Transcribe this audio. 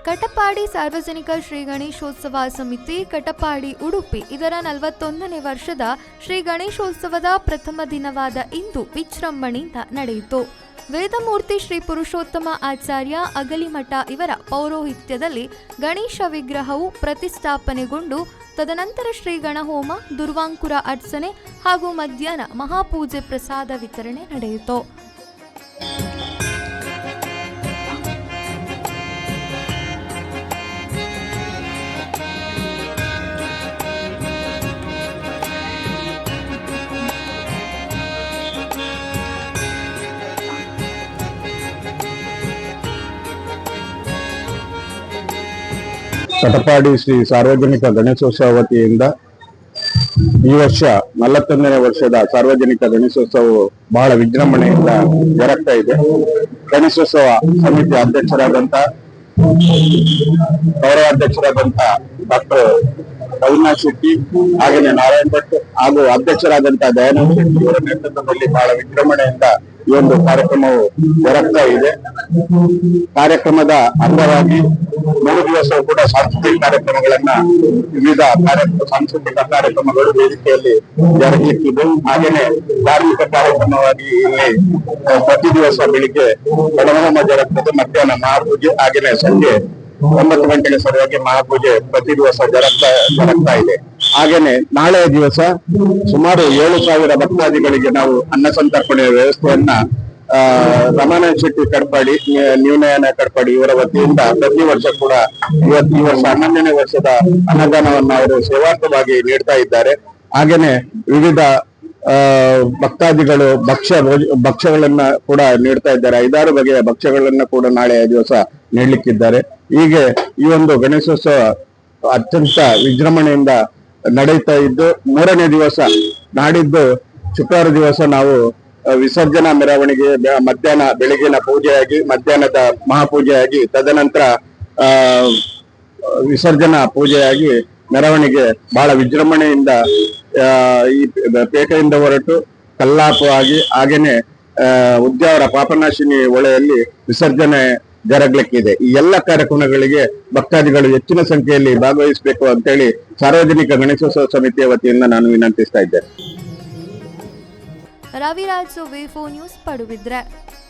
ಕಟಪಾಡಿ ಸಾರ್ವಜನಿಕ ಶ್ರೀ ಗಣೇಶೋತ್ಸವ ಸಮಿತಿ ಕಟಪಾಡಿ ಉಡುಪಿ ಇದರ 41ನೇ ವರ್ಷದ ಶ್ರೀ ಗಣೇಶೋತ್ಸವದ ಪ್ರಥಮ ದಿನವಾದ ಇಂದು ವಿಜೃಂಭಣೆಯಿಂದ ನಡೆಯಿತು. ವೇದಮೂರ್ತಿ ಶ್ರೀ ಪುರುಷೋತ್ತಮ ಆಚಾರ್ಯ ಅಗಲಿಮಠ ಇವರ ಪೌರೋಹಿತ್ಯದಲ್ಲಿ ಗಣೇಶ ವಿಗ್ರಹವು ಪ್ರತಿಷ್ಠಾಪನೆಗೊಂಡು ತದನಂತರ ಶ್ರೀ ಗಣಹೋಮ, ದುರ್ವಾಂಕುರ ಅರ್ಚನೆ ಹಾಗೂ ಮಧ್ಯಾಹ್ನ ಮಹಾಪೂಜೆ ಪ್ರಸಾದ ವಿತರಣೆ ನಡೆಯಿತು. ಕಟಪಾಡಿ ಶ್ರೀ ಸಾರ್ವಜನಿಕ ಗಣೇಶೋತ್ಸವ ವತಿಯಿಂದ ಈ ವರ್ಷ 41ನೇ ವರ್ಷದ ಸಾರ್ವಜನಿಕ ಗಣೇಶೋತ್ಸವವು ಬಹಳ ವಿಜೃಂಭಣೆಯಿಂದ ಜರುಗ್ತಾ ಇದೆ. ಗಣೇಶೋತ್ಸವ ಸಮಿತಿ ಅಧ್ಯಕ್ಷರಾದಂತ ಗೌರವಾಧ್ಯಕ್ಷರಾದಂತ ಡಾಕ್ಟರ್ ರವಿನಾಥ್ ಶೆಟ್ಟಿ, ಹಾಗೆಯೇ ನಾರಾಯಣ್ ಭಟ್ ಹಾಗೂ ಅಧ್ಯಕ್ಷರಾದಂತ ದಯಾನಂದ ಶೆಟ್ಟಿ ಅವರ ನೇತೃತ್ವದಲ್ಲಿ ಬಹಳ ವಿಜೃಂಭಣೆಯಿಂದ ಈ ಒಂದು ಕಾರ್ಯಕ್ರಮವು ಜರುಗ್ತಾ ಇದೆ. ಕಾರ್ಯಕ್ರಮದ ಅಂಗವಾಗಿ 3 ದಿವಸ ಕೂಡ ಸಾಂಸ್ಕೃತಿಕ ಕಾರ್ಯಕ್ರಮಗಳನ್ನ ವಿವಿಧ ಸಾಂಸ್ಕೃತಿಕ ಕಾರ್ಯಕ್ರಮಗಳು ವೇದಿಕೆಯಲ್ಲಿ ಜರುಗಲಿಕ್ಕಿದೆ. ಹಾಗೇನೆ ಧಾರ್ಮಿಕ ಕಾರ್ಯಕ್ರಮವಾಗಿ ಇಲ್ಲಿ ಪ್ರತಿ ದಿವಸ ಬೆಳಿಗ್ಗೆ ಗಣಹೋಮ ಜರುಗ್ತದೆ, ಮಧ್ಯಾಹ್ನ ಮಹಾಪೂಜೆ, ಹಾಗೇನೆ ಸಂಜೆ 9 ಗಂಟೆಗೆ ಸರಿಯಾಗಿ ಮಹಾಪೂಜೆ ಪ್ರತಿ ದಿವಸ ಜರುಗ್ತಾ ಇದೆ. ಹಾಗೇನೆ ನಾಳೆಯ ದಿವಸ ಸುಮಾರು 7,000 ಭಕ್ತಾದಿಗಳಿಗೆ ನಾವು ಅನ್ನ ಸಂತರ್ಪಣೆಯ ವ್ಯವಸ್ಥೆಯನ್ನ ರಮಾನಾಥ್ ಶೆಟ್ಟಿ ಕಡಪಾಡಿ, ನ್ಯೂನಯನ ಕಡಪಾಡಿ ಇವರ ವತಿಯಿಂದ ಪ್ರತಿ ವರ್ಷ ಕೂಡ ಈ ವರ್ಷ 11ನೇ ವರ್ಷದ ಅನ್ನದಾನವನ್ನು ಅವರು ಸೇವಾರ್ಥವಾಗಿ ನೀಡ್ತಾ ಇದ್ದಾರೆ. ಹಾಗೇನೆ ವಿವಿಧ ಭಕ್ತಾದಿಗಳು ಭಕ್ಷ್ಯಗಳನ್ನ ಕೂಡ ನೀಡ್ತಾ ಇದ್ದಾರೆ. 5-6 ಬಗೆಯ ಭಕ್ಷ್ಯಗಳನ್ನ ಕೂಡ ನಾಳೆಯ ದಿವಸ ನೀಡಲಿಕ್ಕಿದ್ದಾರೆ. ಹೀಗೆ ಈ ಒಂದು ಗಣೇಶೋತ್ಸವ ಅತ್ಯಂತ ವಿಜೃಂಭಣೆಯಿಂದ ನಡೆಯುತ್ತಾ ಇದ್ದು, 3ನೇ ದಿವಸ ನಾಡಿದ್ದು ಶುಕ್ರವಾರ ದಿವಸ ನಾವು ವಿಸರ್ಜನಾ ಮೆರವಣಿಗೆ ಮಧ್ಯಾಹ್ನ ಬೆಳಗಿನ ಪೂಜೆಯಾಗಿ, ಮಧ್ಯಾಹ್ನದ ಮಹಾಪೂಜೆಯಾಗಿ, ತದನಂತರ ವಿಸರ್ಜನಾ ಪೂಜೆಯಾಗಿ ಮೆರವಣಿಗೆ ಬಹಳ ವಿಜೃಂಭಣೆಯಿಂದ ಈ ಪೇಟೆಯಿಂದ ಹೊರಟು ಕಲ್ಲಾಪು ಆಗಿ, ಹಾಗೇನೆ ಉದ್ಯಾವರ ಪಾಪನಾಶಿನಿ ಹೊಳೆಯಲ್ಲಿ ವಿಸರ್ಜನೆ ಜರುಗಲಿಕ್ಕಿದೆ. ಈ ಎಲ್ಲ ಕಾರ್ಯಕ್ರಮಗಳಿಗೆ ಭಕ್ತಾದಿಗಳು ಹೆಚ್ಚಿನ ಸಂಖ್ಯೆಯಲ್ಲಿ ಭಾಗವಹಿಸಬೇಕು ಅಂತೇಳಿ ಸಾರ್ವಜನಿಕ ಗಣೇಶೋತ್ಸವ ಸಮಿತಿಯ ವತಿಯಿಂದ ನಾನು ವಿನಂತಿಸ್ತಾ ಇದ್ದೇನೆ. Raviraju V4 news Padubidri.